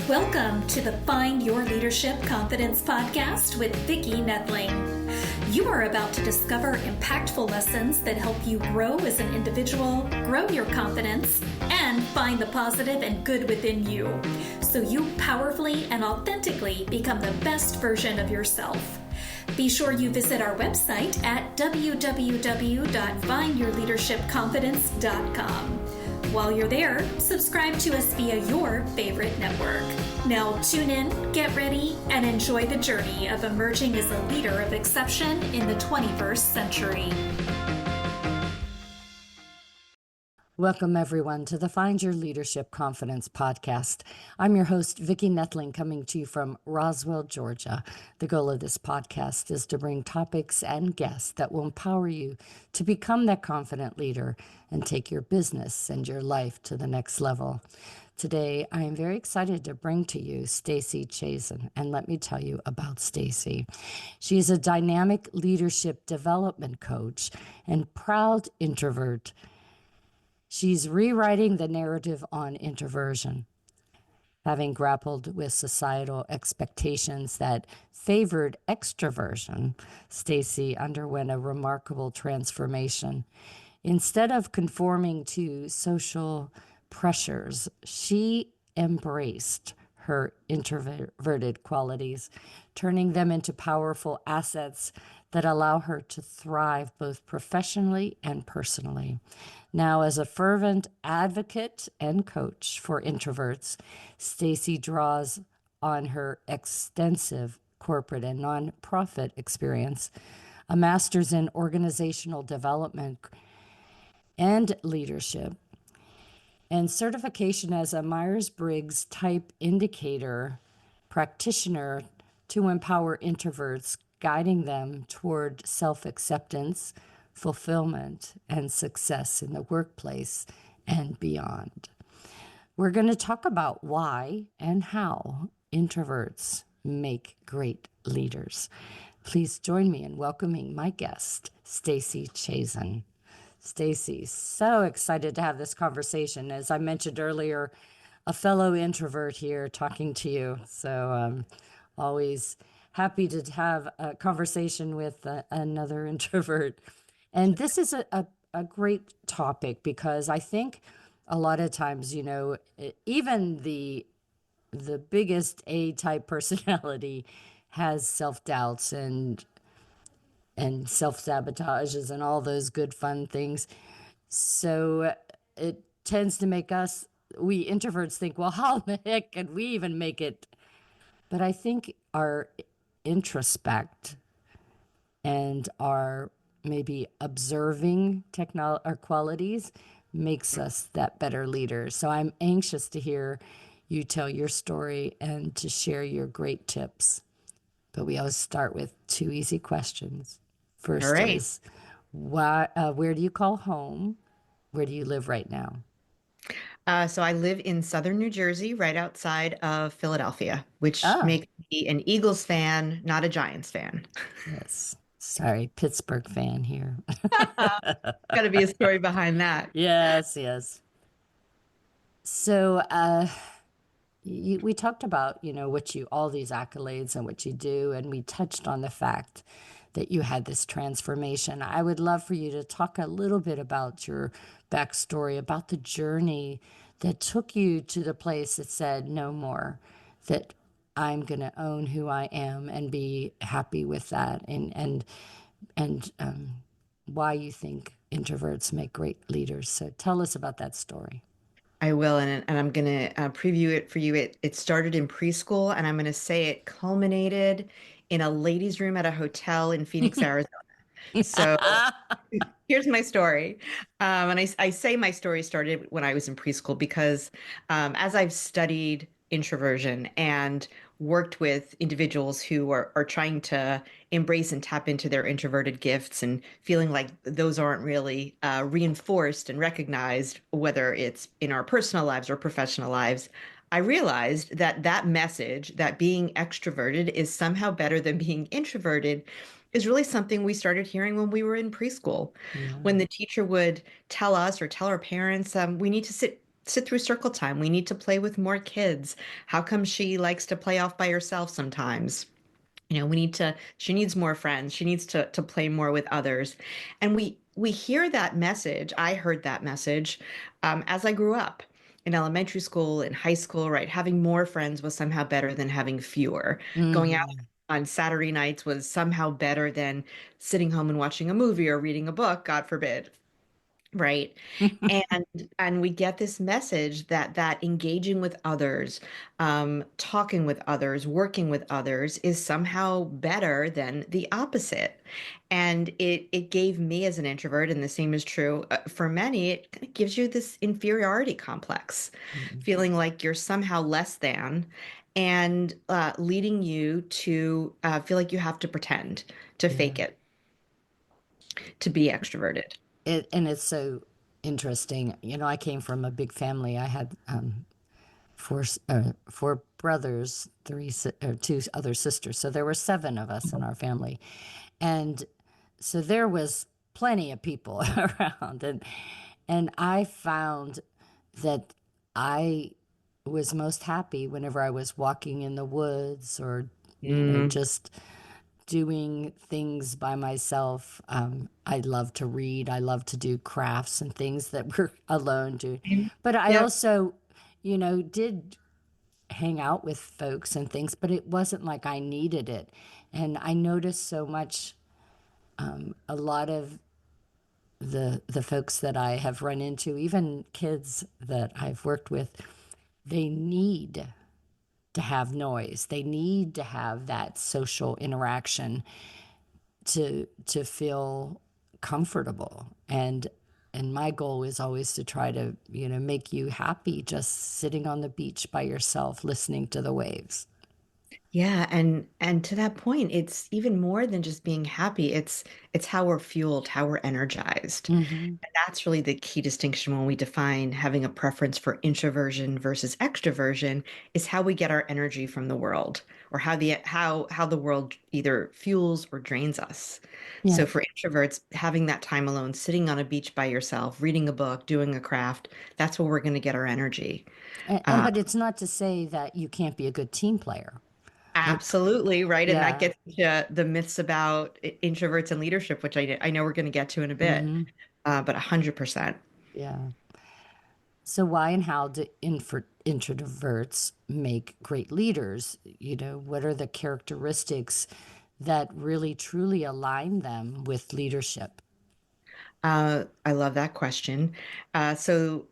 Welcome to the Find Your Leadership Confidence podcast with Vicki Noethling. You are about to discover impactful lessons that help you grow as an individual, grow your confidence, and find the positive and good within you, so you powerfully and authentically become the best version of yourself. Be sure you visit our website at www.findyourleadershipconfidence.com. While you're there, subscribe to us via your favorite network. Now tune in, get ready, and enjoy the journey of emerging as a leader of exception in the 21st century. Welcome, everyone, to the Find Your Leadership Confidence podcast. I'm your host, Vicki Noethling, coming to you from Roswell, Georgia. The goal of this podcast is to bring topics and guests that will empower you to become that confident leader and take your business and your life to the next level. Today, I am very excited to bring to you Stacey Chazin, and let me tell you about Stacey. She is a dynamic leadership development coach and proud introvert. She's rewriting the narrative on introversion. Having grappled with societal expectations that favored extroversion, Stacey underwent a remarkable transformation. Instead of conforming to social pressures, she embraced her introverted qualities, turning them into powerful assets that allow her to thrive both professionally and personally. Now, as a fervent advocate and coach for introverts, Stacey draws on her extensive corporate and nonprofit experience, a master's in organizational development and leadership, and certification as a Myers-Briggs type indicator practitioner to empower introverts, guiding them toward self-acceptance, fulfillment, and success in the workplace and beyond. We're going to talk about why and how introverts make great leaders. Please join me in welcoming my guest, Stacey Chazin. Stacey, so excited to have this conversation. As I mentioned earlier, a fellow introvert here talking to you. So always happy to have a conversation with another introvert. And this is a great topic because I think a lot of times, you know, even the biggest A-type personality has self-doubts and self-sabotages and all those good fun things. So it tends to make us, we introverts, think, well, how the heck can we even make it? But I think our introspect and our maybe observing our qualities makes us that better leader. So I'm anxious to hear you tell your story and to share your great tips. But we always start with two easy questions. First is, where do you call home? Where do you live right now? So I live in southern New Jersey, right outside of Philadelphia, which makes me an Eagles fan, not a Giants fan. Yes. Sorry, Pittsburgh fan here. Got to be a story behind that. Yes, yes. So we talked about, you know, all these accolades and what you do, and we touched on the fact that you had this transformation. I would love for you to talk a little bit about your backstory, about the journey that took you to the place that said, no more, that I'm going to own who I am and be happy with that, and why you think introverts make great leaders. So tell us about that story. I will, and I'm going to preview it for you. It started in preschool, and I'm going to say it culminated in a ladies' room at a hotel in Phoenix, Arizona. So here's my story. And I say my story started when I was in preschool because as I've studied introversion and worked with individuals who are trying to embrace and tap into their introverted gifts and feeling like those aren't really reinforced and recognized, whether it's in our personal lives or professional lives, I realized that message that being extroverted is somehow better than being introverted is really something we started hearing when we were in preschool. Yeah. When the teacher would tell us or tell our parents, we need to sit sit through circle time. We need to play with more kids. How come she likes to play off by herself sometimes? She needs more friends. She needs to play more with others. And we hear that message. I heard that message as I grew up in elementary school, in high school, right? Having more friends was somehow better than having fewer. Going out Hmm. on Saturday nights was somehow better than sitting home and watching a movie or reading a book, God forbid. Right. And and we get this message that engaging with others, talking with others, working with others is somehow better than the opposite. And it gave me as an introvert, and the same is true for many, it kind of gives you this inferiority complex, feeling like you're somehow less than, and leading you to feel like you have to pretend, to Yeah. fake it, to be extroverted. And it's so interesting. I came from a big family. I had four brothers, two other sisters. So there were seven of us in our family, and so there was plenty of people around, and I found that I was most happy whenever I was walking in the woods or Mm. just doing things by myself. I love to read. I love to do crafts and things that we're alone doing. But I Yeah. also, did hang out with folks and things, but it wasn't like I needed it. And I noticed so much, a lot of the folks that I have run into, even kids that I've worked with, they need to have noise. They need to have that social interaction to feel comfortable. And my goal is always to try to, make you happy just sitting on the beach by yourself listening to the waves. Yeah, and to that point, it's even more than just being happy. It's how we're fueled, how we're energized. Hmm. And that's really the key distinction when we define having a preference for introversion versus extroversion is how we get our energy from the world or how the world either fuels or drains us. Yeah. So for introverts, having that time alone, sitting on a beach by yourself, reading a book, doing a craft, that's where we're going to get our energy. And Uh, but it's not to say that you can't be a good team player. Like, Absolutely, right. And that yeah. gets to the myths about introverts and leadership, which I know we're going to get to in a bit, Hmm. but 100%. Yeah. So why and how do introverts make great leaders? What are the characteristics that really truly align them with leadership? I love that question. So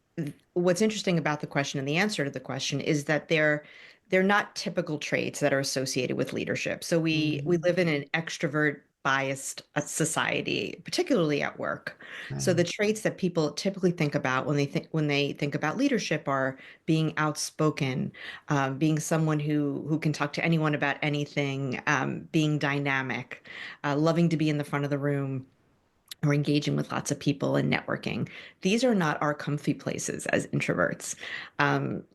what's interesting about the question and the answer to the question is that they're not typical traits that are associated with leadership. So we Hmm. live in an extrovert biased society, particularly at work. So Right. the traits that people typically think about when they think about leadership are being outspoken, being someone who can talk to anyone about anything, being dynamic, loving to be in the front of the room or engaging with lots of people and networking. These are not our comfy places as introverts.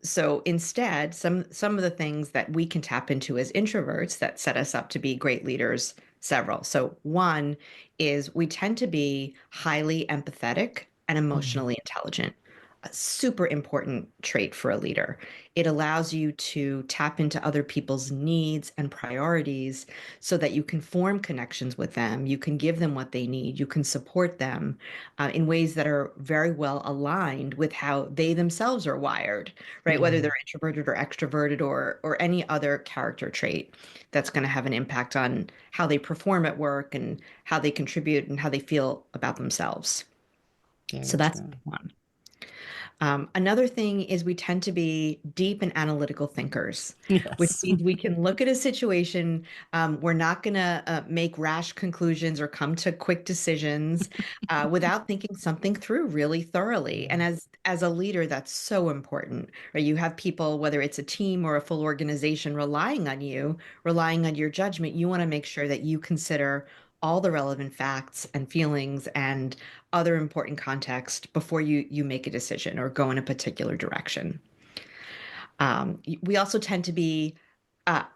So instead, some of the things that we can tap into as introverts that set us up to be great leaders, several. So one is we tend to be highly empathetic and Mm. emotionally intelligent. A super important trait for a leader. It allows you to tap into other people's needs and priorities so that you can form connections with them. You can give them what they need. You can support them in ways that are very well aligned with how they themselves are wired, right? Whether Yeah, they're introverted or extroverted or any other character trait that's going to have an impact on how they perform at work and how they contribute and how they feel about themselves. So very that's true. one. Another thing is we tend to be deep and analytical thinkers, which Yes. means we can look at a situation. We're not going to make rash conclusions or come to quick decisions without thinking something through really thoroughly. Yeah. And as a leader, that's so important. Right? You have people, whether it's a team or a full organization, relying on you, relying on your judgment. You want to make sure that you consider all the relevant facts and feelings and other important context before you make a decision or go in a particular direction. We also tend to be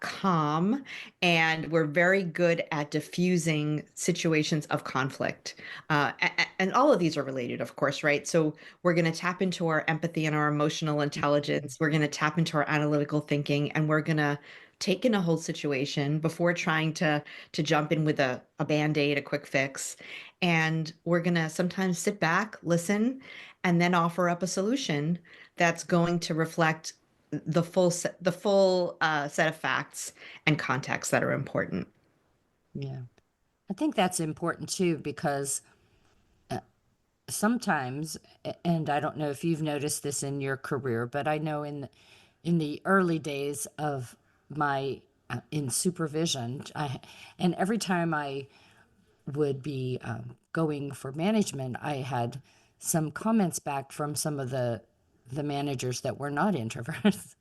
calm, and we're very good at diffusing situations of conflict. And all of these are related, of course, right? So we're going to tap into our empathy and our emotional intelligence. We're going to tap into our analytical thinking, and we're going to take in a whole situation before trying to jump in with a band-aid, a quick fix. And we're going to sometimes sit back, listen, and then offer up a solution that's going to reflect the full set of facts and context that are important. Yeah. I think that's important too because sometimes, and I don't know if you've noticed this in your career, but I know in the early days of my in supervision, and every time I would be going for management, I had some comments back from some of the managers that were not introverts,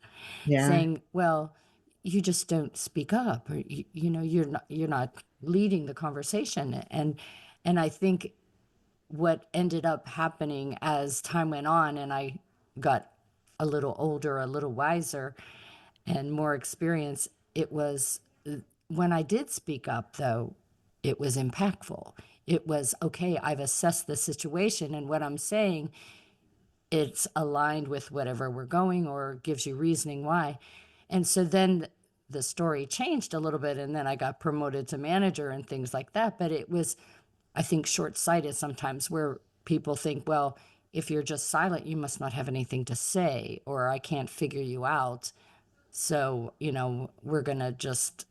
Yeah. saying, "Well, you just don't speak up, or you're not leading the conversation." And I think what ended up happening as time went on and I got a little older, a little wiser, and more experience, it was when I did speak up, though, it was impactful. It was okay, I've assessed the situation, and what I'm saying, it's aligned with whatever we're going or gives you reasoning why. And so then the story changed a little bit, and then I got promoted to manager and things like that. But it was, I think, short sighted sometimes where people think, well, if you're just silent, you must not have anything to say, or I can't figure you out. So, we're going to just,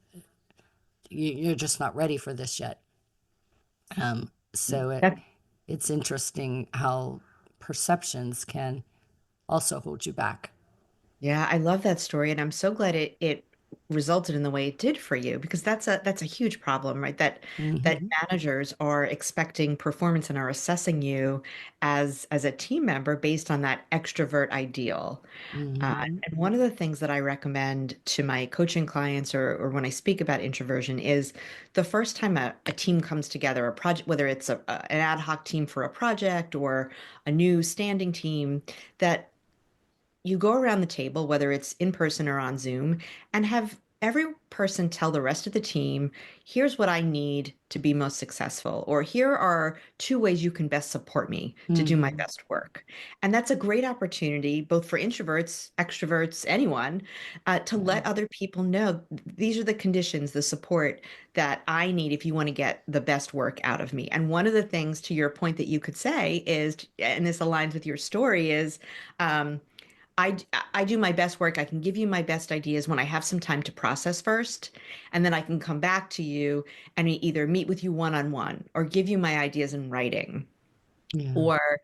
you're just not ready for this yet. So That, it's interesting how perceptions can also hold you back. yeah, I love that story, and I'm so glad it resulted in the way it did for you, because that's a huge problem, right? That Hmm. managers are expecting performance and are assessing you as a team member based on that extrovert ideal. Hmm. And one of the things that I recommend to my coaching clients, or when I speak about introversion, is the first time a team comes together, a project, whether it's an ad hoc team for a project or a new standing team, that you go around the table, whether it's in person or on Zoom, and have every person tell the rest of the team, here's what I need to be most successful, or here are two ways you can best support me to do my Hmm. best work. And that's a great opportunity, both for introverts, extroverts, anyone, to let other people know these are the conditions, the support that I need if you want to get the best work out of me. And one of the things, to your point, that you could say is, and this aligns with your story, is, um, I, I do my best work. I can give you my best ideas when I have some time to process first, and then I can come back to you and either meet with you one on one or give you my ideas in writing. Yeah. Or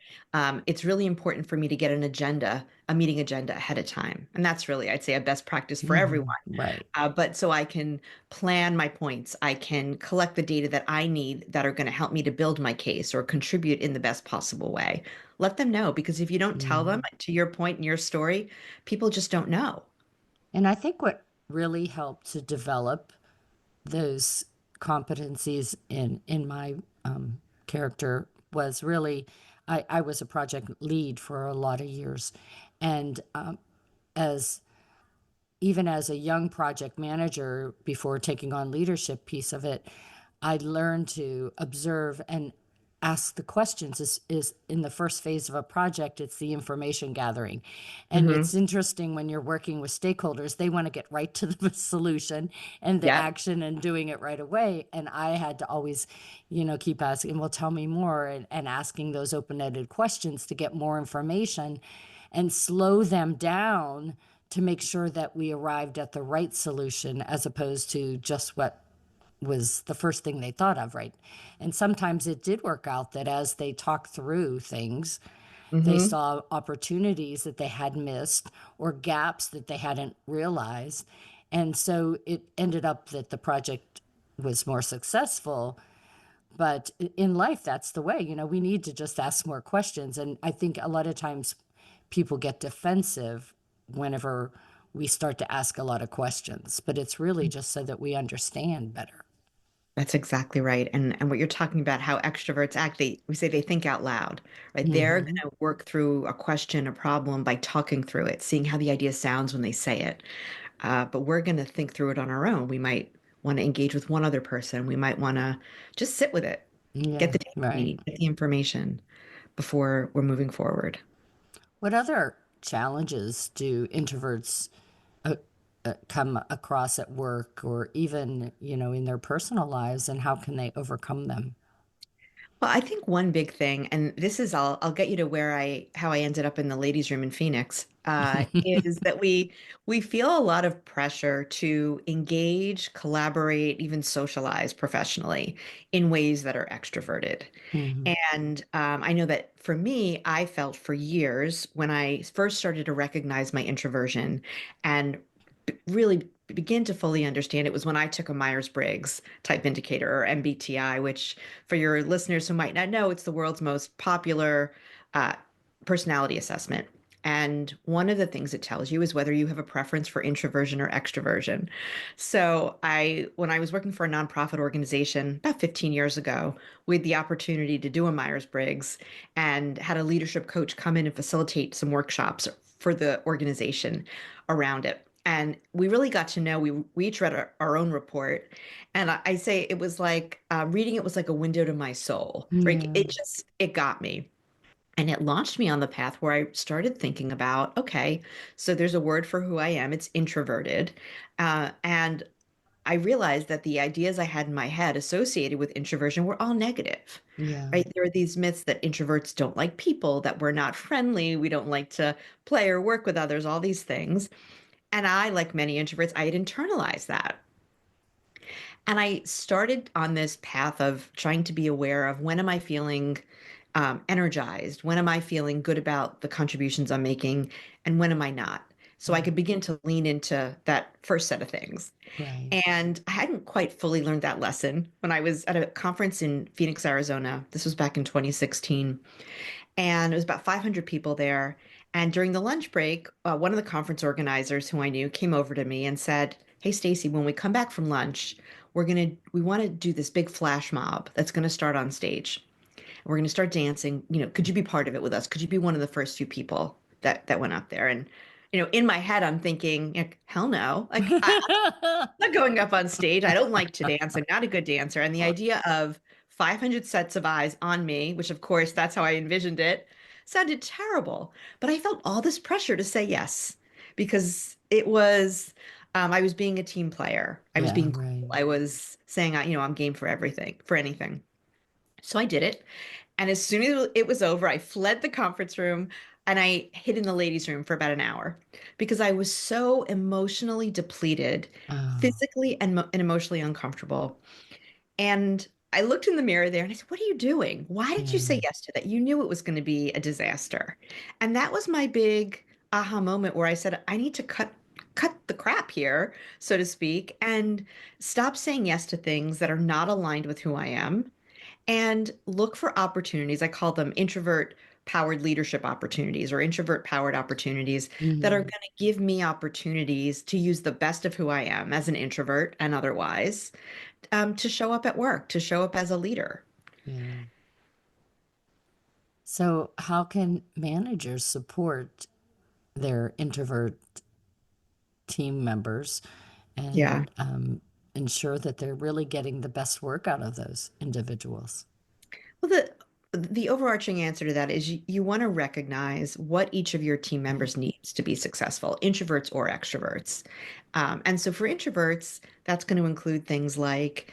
it's really important for me to get an agenda, a meeting agenda ahead of time. And that's really, I'd say, a best practice for everyone. Hmm. Right. But so I can plan my points, I can collect the data that I need that are going to help me to build my case or contribute in the best possible way. Let them know, because if you don't tell them, Hmm. to your point in your story, people just don't know. And I think what really helped to develop those competencies in my character was really I was a project lead for a lot of years, and as even as a young project manager before taking on leadership piece of it, I learned to observe and ask the questions. Is in the first phase of a project, it's the information gathering. And Hmm. it's interesting when you're working with stakeholders, they want to get right to the solution and the Yep. action and doing it right away. And I had to always, keep asking, well, tell me more, and asking those open-ended questions to get more information and slow them down to make sure that we arrived at the right solution as opposed to just what was the first thing they thought of, right? And sometimes it did work out that as they talked through things, they Hmm. saw opportunities that they had missed or gaps that they hadn't realized. And so it ended up that the project was more successful. But in life, that's the way, we need to just ask more questions. And I think a lot of times people get defensive whenever we start to ask a lot of questions, but it's really just so that we understand better. That's exactly right. And what you're talking about, how extroverts act, we say they think out loud, right? They're Hmm. going to work through a question, a problem by talking through it, seeing how the idea sounds when they say it. but we're going to think through it on our own. We might want to engage with one other person. We might want to just sit with it, get Yeah, the data we right. need, get the information before we're moving forward. What other challenges do introverts uh, come across at work or even, in their personal lives, and how can they overcome them? Well, I think one big thing, and this is I'll get you to where how I ended up in the ladies' room in Phoenix, is that we feel a lot of pressure to engage, collaborate, even socialize professionally in ways that are extroverted. Hmm. And I know that for me, I felt for years when I first started to recognize my introversion and really begin to fully understand it was when I took a Myers-Briggs type indicator or MBTI, which for your listeners who might not know, it's the world's most popular uh, personality assessment. And one of the things it tells you is whether you have a preference for introversion or extroversion. So when I was working for a nonprofit organization about 15 years ago, we had the opportunity to do a Myers-Briggs and had a leadership coach come in and facilitate some workshops for the organization around it. And we really got to know, we each read our own report. And I say it was like reading it was like a window to my soul. Right? Yeah, It got me. And it launched me on the path where I started thinking about, okay, so there's a word for who I am. It's introverted. And I realized that the ideas I had in my head associated with introversion were all negative, yeah, right? There are these myths that introverts don't like people, that we're not friendly, we don't like to play or work with others, all these things. And I, like many introverts, I had internalized that. And I started on this path of trying to be aware of when am I feeling energized? When am I feeling good about the contributions I'm making? And when am I not? So I yeah, could begin to lean into that first set of things. right. And I hadn't quite fully learned that lesson when I was at a conference in Phoenix, Arizona. This was back in 2016. And it was about 500 people there. And during the lunch break, one of the conference organizers who I knew came over to me and said, "Hey, Stacey, when we come back from lunch, we want to do this big flash mob that's going to start on stage. We're going to start dancing. Could you be part of it with us? Could you be one of the first few people that went up there?" And in my head, I'm thinking, hell no. Like, I'm not going up on stage. I don't like to dance. I'm not a good dancer. And the idea of 500 sets of eyes on me, which of course that's how I envisioned it, sounded terrible. But I felt all this pressure to say yes because I was being a team player. I was Yeah, being cool. right. I was saying, I'm game for everything, for anything. So I did it. And as soon as it was over, I fled the conference room and I hid in the ladies' room for about an hour because I was so emotionally depleted, Oh, physically and emotionally uncomfortable. And I looked in the mirror there and I said, "What are you doing? Why did you yeah, say yes to that? You knew it was going to be a disaster." And that was my big aha moment where I said, I need to cut the crap here, so to speak, and stop saying yes to things that are not aligned with who I am and look for opportunities. I call them introvert powered leadership opportunities or introvert powered opportunities that are hmm, going to give me opportunities to use the best of who I am as an introvert and otherwise to show up at work, to show up as a leader. yeah. So, how can managers support their introvert team members Yeah. and ensure that they're really getting the best work out of those individuals? Well, the overarching answer to that is you want to recognize what each of your team members needs to be successful, introverts or extroverts. And so for introverts, that's going to include things like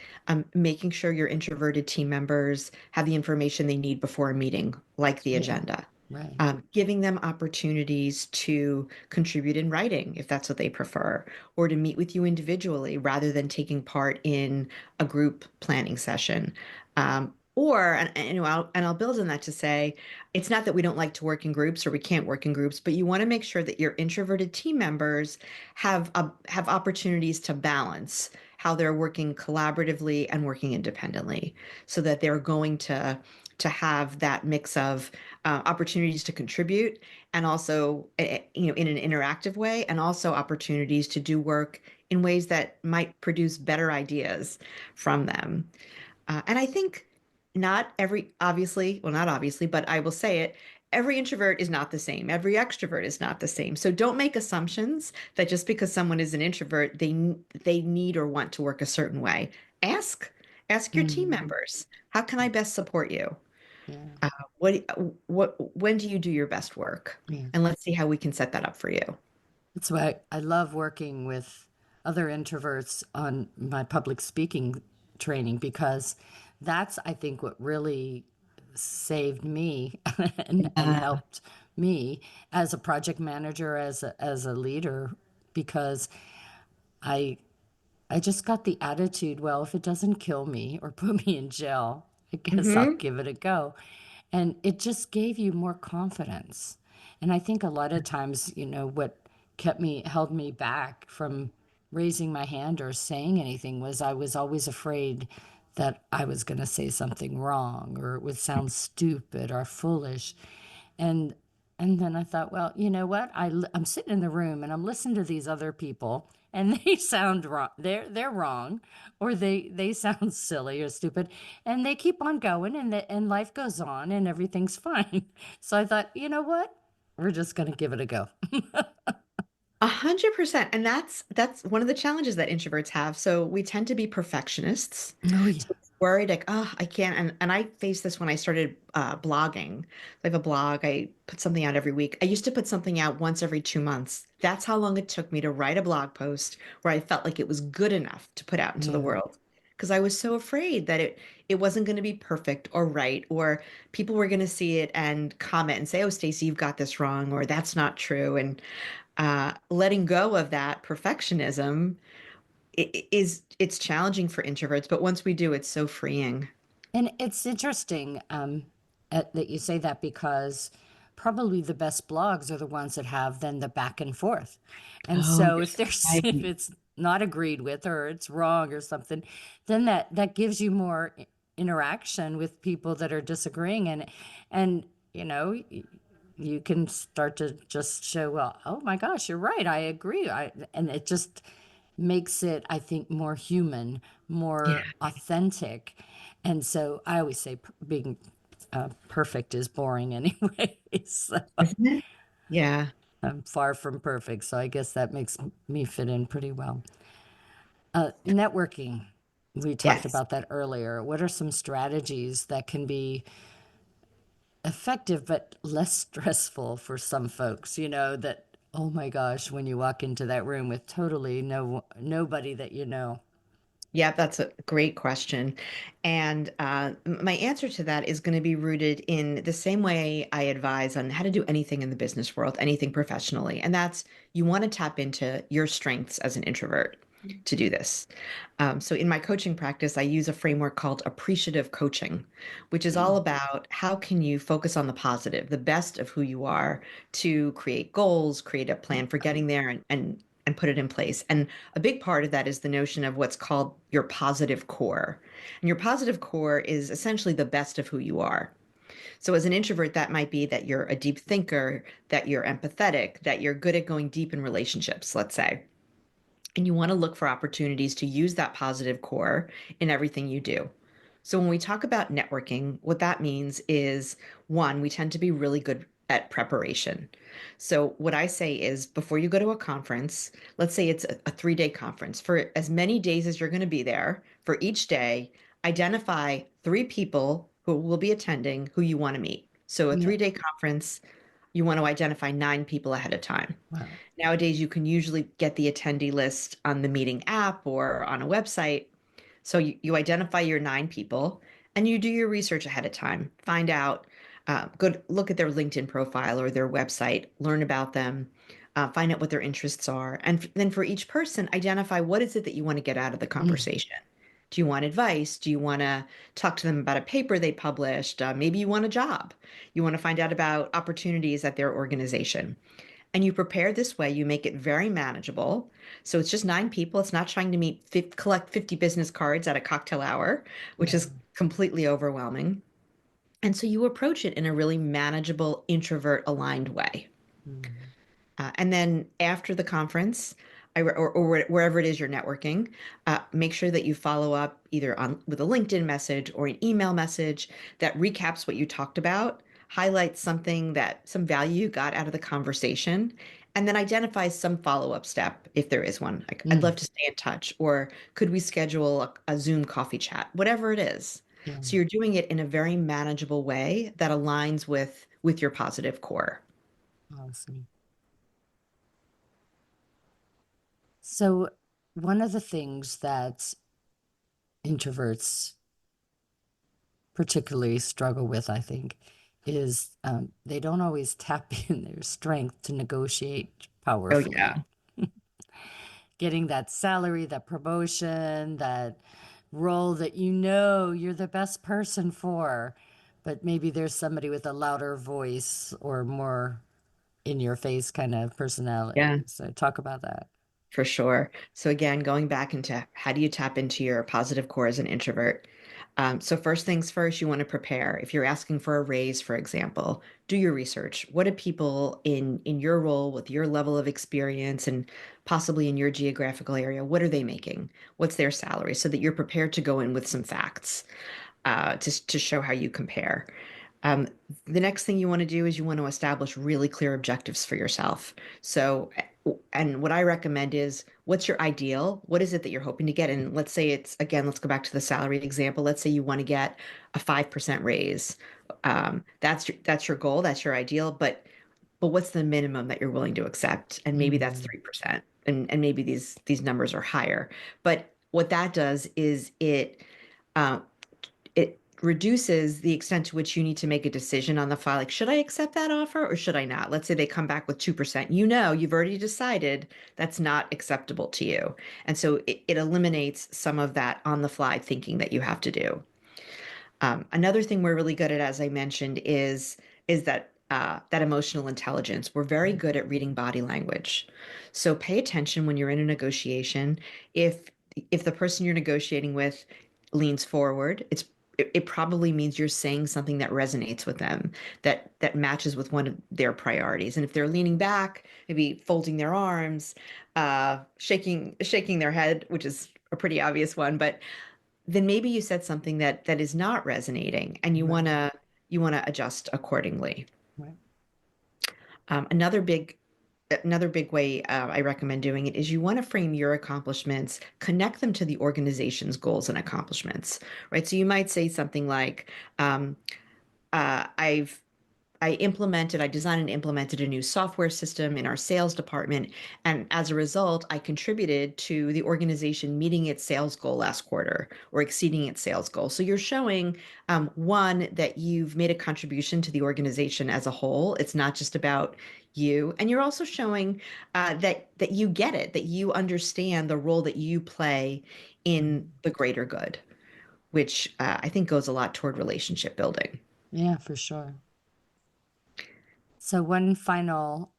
making sure your introverted team members have the information they need before a meeting, like the Yeah, agenda. right. Giving them opportunities to contribute in writing if that's what they prefer, or to meet with you individually rather than taking part in a group planning session. I'll build on that to say it's not that we don't like to work in groups or we can't work in groups, but you want to make sure that your introverted team members have opportunities to balance how they're working collaboratively and working independently, so that they're going to have that mix of opportunities to contribute and also in an interactive way, and also opportunities to do work in ways that might produce better ideas from them. And I think not every, obviously, well, not obviously, but I will say it, every introvert is not the same. Every extrovert is not the same. So don't make assumptions that just because someone is an introvert, they need or want to work a certain way. Ask ask your team Mm, members, how can I best support you? yeah, Uh, when do you do your best work? yeah. And let's see how we can set that up for you. That's why I love working with other introverts on my public speaking training because that's, I think, what really saved me and Uh, helped me as a project manager, as a leader, because I I just got the attitude, well, if it doesn't kill me or put me in jail, I guess I'll mhm. give it a go. And it just gave you more confidence. And I think a lot of times, what held me back from raising my hand or saying anything was I was always afraid that I was going to say something wrong or it would sound stupid or foolish. And and then I thought, well, you know what? I'm sitting in the room and I'm listening to these other people and they sound wrong. They're wrong or they sound silly or stupid and they keep on going and life goes on and everything's fine. So I thought, you know what? We're just going to give it a go. 100%. And that's one of the challenges that introverts have. So we tend to be perfectionists. Oh yeah. So worried like, oh, I can't. And I faced this when I started blogging. I have a blog. I put something out every week. I used to put something out once every 2 months. That's how long it took me to write a blog post where I felt like it was good enough to put out into the Yeah. world. Because I was so afraid that it wasn't going to be perfect or right, or people were going to see it and comment and say, "Oh, Stacey, you've got this wrong," or "That's not true." And letting go of that perfectionism it's challenging for introverts, but once we do, it's so freeing. And it's interesting that you say that because probably the best blogs are the ones that have then the back and forth. And Oh, so you're if so there's if right. it's not agreed with or it's wrong or something, then that gives you more interaction with people that are disagreeing and you can start to just show, well, oh my gosh, you're right, I agree. And it just makes it, I think, more human, Yeah, more authentic. And so I always say being perfect is boring anyway. So isn't it? Yeah. I'm far from perfect. So I guess that makes me fit in pretty well. Networking. We talked Yes. about that earlier. What are some strategies that can be effective but less stressful for some folks? That, oh my gosh, when you walk into that room with totally nobody that you know. Yeah, that's a great question. And my answer to that is going to be rooted in the same way I advise on how to do anything in the business world, anything professionally. And that's you want to tap into your strengths as an introvert to do this. So in my coaching practice, I use a framework called appreciative coaching, which is all about how can you focus on the positive, the best of who you are to create goals, create a plan for getting there and put it in place. And a big part of that is the notion of what's called your positive core. And your positive core is essentially the best of who you are. So as an introvert, that might be that you're a deep thinker, that you're empathetic, that you're good at going deep in relationships, let's say. And you want to look for opportunities to use that positive core in everything you do. So when we talk about networking, what that means is one, we tend to be really good at preparation. So what I say is before you go to a conference, let's say it's a 3-day conference, for as many days as you're going to be there, for each day, identify 3 people who will be attending who you want to meet. So a Yeah. 3-day conference, you want to identify 9 people ahead of time. Wow. Nowadays, you can usually get the attendee list on the meeting app or on a website. So you identify your 9 people and you do your research ahead of time. Find out, good, look at their LinkedIn profile or their website, learn about them, find out what their interests are. And then for each person, identify what is it that you want to get out of the Mm. conversation. Do you want advice? Do you want to talk to them about a paper they published? Maybe you want a job. You want to find out about opportunities at their organization. And you prepare this way, you make it very manageable. So it's just 9 people. It's not trying to collect 50 business cards at a cocktail hour, which Yeah. is completely overwhelming. And so you approach it in a really manageable, introvert aligned way. Mm. And then after the conference, or wherever it is you're networking, make sure that you follow up either on with a LinkedIn message or an email message that recaps what you talked about. highlight something some value you got out of the conversation, and then identify some follow-up step if there is one. Like, I'd Mm, love to stay in touch, or could we schedule a Zoom coffee chat, whatever it is. yeah, So you're doing it in a very manageable way that aligns with your positive core. awesome. So, one of the things that introverts particularly struggle with, I think, is they don't always tap in their strength to negotiate Oh powerfully. yeah. Getting that salary, that promotion, that role that you know you're the best person for, but maybe there's somebody with a louder voice or more in your face kind of Yeah. personality. So, talk about that. For sure. So again, going back into how do you tap into your positive core as an introvert? So first things first, you want to prepare. If you're asking for a raise, for example, do your research. What do people in your role with your level of experience and possibly in your geographical area, what are they making? What's their salary? So that you're prepared to go in with some facts to show how you compare. Um, the next thing you want to do is you want to establish really clear objectives for yourself. So, and what I recommend is what's your ideal? What is it that you're hoping to get? And let's say again, let's go back to the salary example. Let's say you want to get a 5% raise. That's your goal, that's your ideal, but what's the minimum that you're willing to accept? And maybe that's Mm, 3%. And maybe these numbers are higher. But what that does is uh, it reduces the extent to which you need to make a decision on the file. Like, should I accept that offer or should I not? Let's say they come back with 2%. You know, you've already decided that's not acceptable to you. And so it eliminates some of that on the fly thinking that you have to do. Another thing we're really good at, as I mentioned, is that emotional intelligence. We're very good at reading body language. So pay attention when you're in a negotiation. If if the person you're negotiating with leans forward, it probably means you're saying something that resonates with them, that matches with one of their priorities. And if they're leaning back, maybe folding their arms, shaking their head, which is a pretty obvious one, but then maybe you said something that is not resonating and right, you want to adjust accordingly. right. Um, another big another big way I recommend doing it is you want to frame your accomplishments, connect them to the organization's goals and accomplishments, right? So you might say something like, um, I've I designed and implemented a new software system in our sales department. And as a result, I contributed to the organization meeting its sales goal last quarter or exceeding its sales goal. So you're showing, one, that you've made a contribution to the organization as a whole. It's not just about you. And you're also showing that you get it, that you understand the role that you play Mm. in the greater good, which I think goes a lot toward relationship building. Yeah, for sure. So, one final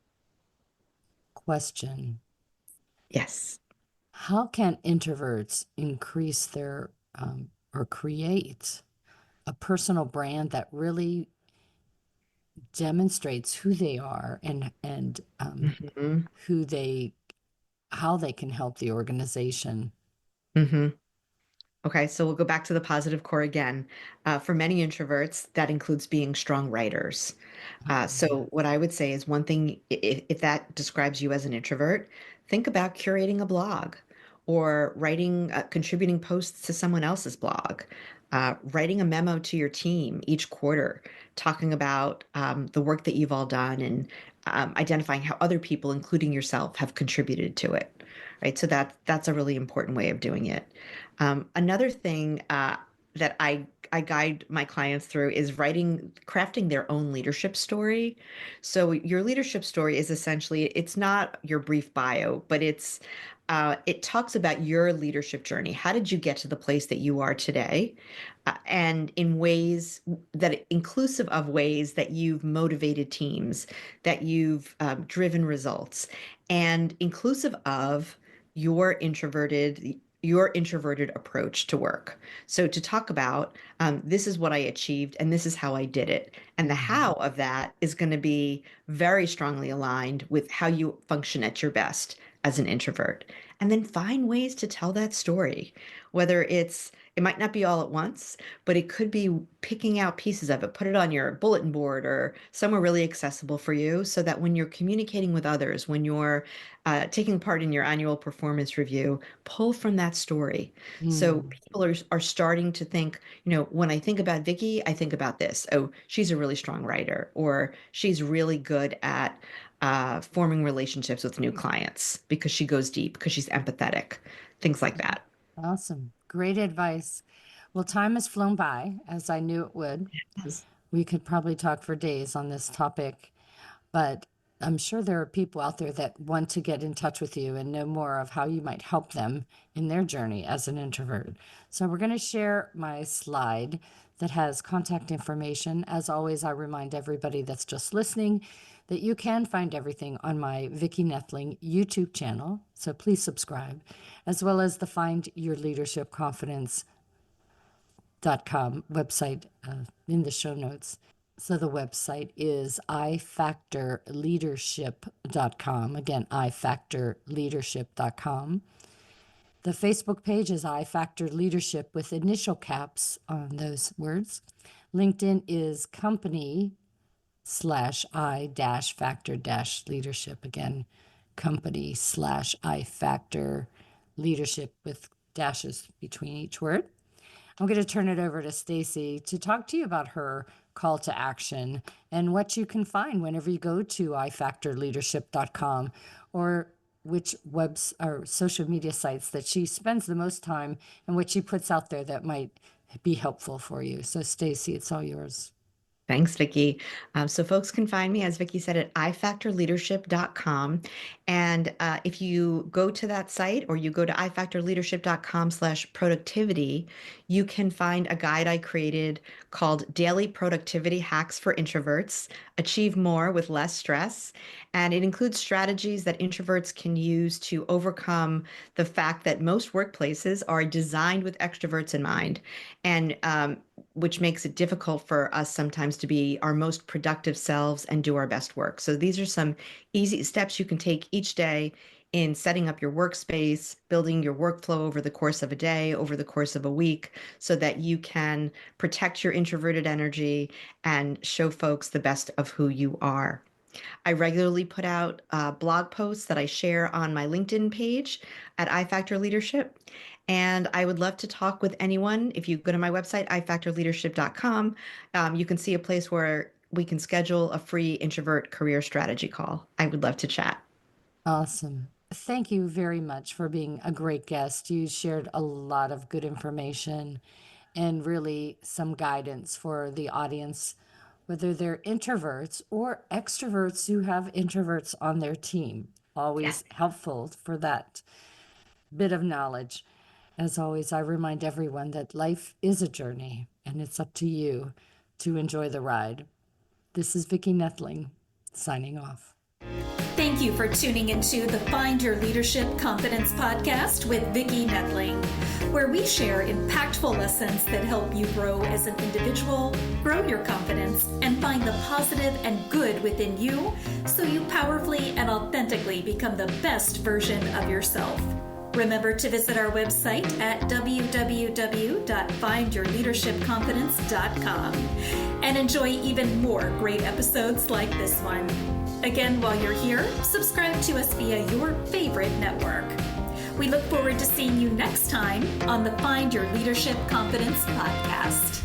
question. Yes. How can introverts increase their or create a personal brand that really demonstrates who they are and Hmm. who they how they can help the organization? Hmm. Okay, so we'll go back to the positive core again. For many introverts, that includes being strong writers. Yeah. So what I would say is one thing, if that describes you as an introvert, think about curating a blog or contributing posts to someone else's blog, writing a memo to your team each quarter, talking about the work that you've all done and identifying how other people, including yourself, have contributed to it. Right, so that's a really important way of doing it. Another thing that I guide my clients through is crafting their own leadership story. So your leadership story is essentially, it's not your brief bio, but it talks about your leadership journey. How did you get to the place that you are today? And in ways that inclusive of ways that you've motivated teams, that you've driven results, and inclusive of your introverted approach to work. So to talk about this is what I achieved and this is how I did it. And the Mhm. how of that is going to be very strongly aligned with how you function at your best as an introvert. and then find ways to tell that story, whether it might not be all at once, but it could be picking out pieces of it, put it on your bulletin board or somewhere really accessible for you so that when you're communicating with others, when you're taking part in your annual performance review, pull from that story. So Mm. people are starting to think, when I think about Vicki, I think about this. Oh, she's a really strong writer, or she's really good at forming relationships with new clients because she goes deep, because she's empathetic, things like that. Awesome. Great advice. Well, time has flown by, as I knew it would. Yes. We could probably talk for days on this topic, but I'm sure there are people out there that want to get in touch with you and know more of how you might help them in their journey as an introvert. So we're going to share my slide that has contact information. As always, I remind everybody that's just listening that you can find everything on my Vicki Noethling YouTube channel. So please subscribe, as well as the Find Your Leadership Confidence.com website in the show notes. So the website is ifactorleadership.com. Again, ifactorleadership.com. The Facebook page is iFactor Leadership with initial caps on those words. LinkedIn is company/I-factor-leadership. Again, company/iFactor Leadership with dashes between each word. I'm going to turn it over to Stacey to talk to you about her call to action and what you can find whenever you go to ifactorleadership.com, or which webs or social media sites that she spends the most time and what she puts out there that might be helpful for you. So Stacey, it's all yours. Thanks, Vicki. So folks can find me, as Vicki said, at ifactorleadership.com. And if you go to that site or you go to ifactorleadership.com/productivity, you can find a guide I created called Daily Productivity Hacks for Introverts, Achieve More with Less Stress. And it includes strategies that introverts can use to overcome the fact that most workplaces are designed with extroverts in mind. And which makes it difficult for us sometimes to be our most productive selves and do our best work. So these are some easy steps you can take each day in setting up your workspace, building your workflow over the course of a day, over the course of a week, so that you can protect your introverted energy and show folks the best of who you are. I regularly put out blog posts that I share on my LinkedIn page at iFactor Leadership. And I would love to talk with anyone. If you go to my website, ifactorleadership.com, you can see a place where we can schedule a free introvert career strategy call. I would love to chat. Awesome. Thank you very much for being a great guest. You shared a lot of good information and really some guidance for the audience, whether they're introverts or extroverts who have introverts on their team. Always helpful for that bit of knowledge. As always, I remind everyone that life is a journey and it's up to you to enjoy the ride. This is Vicki Noethling signing off. Thank you for tuning into the Find Your Leadership Confidence podcast with Vicki Noethling, where we share impactful lessons that help you grow as an individual, grow your confidence, and find the positive and good within you so you powerfully and authentically become the best version of yourself. Remember to visit our website at www.findyourleadershipconfidence.com and enjoy even more great episodes like this one. Again, while you're here, subscribe to us via your favorite network. We look forward to seeing you next time on the Find Your Leadership Confidence podcast.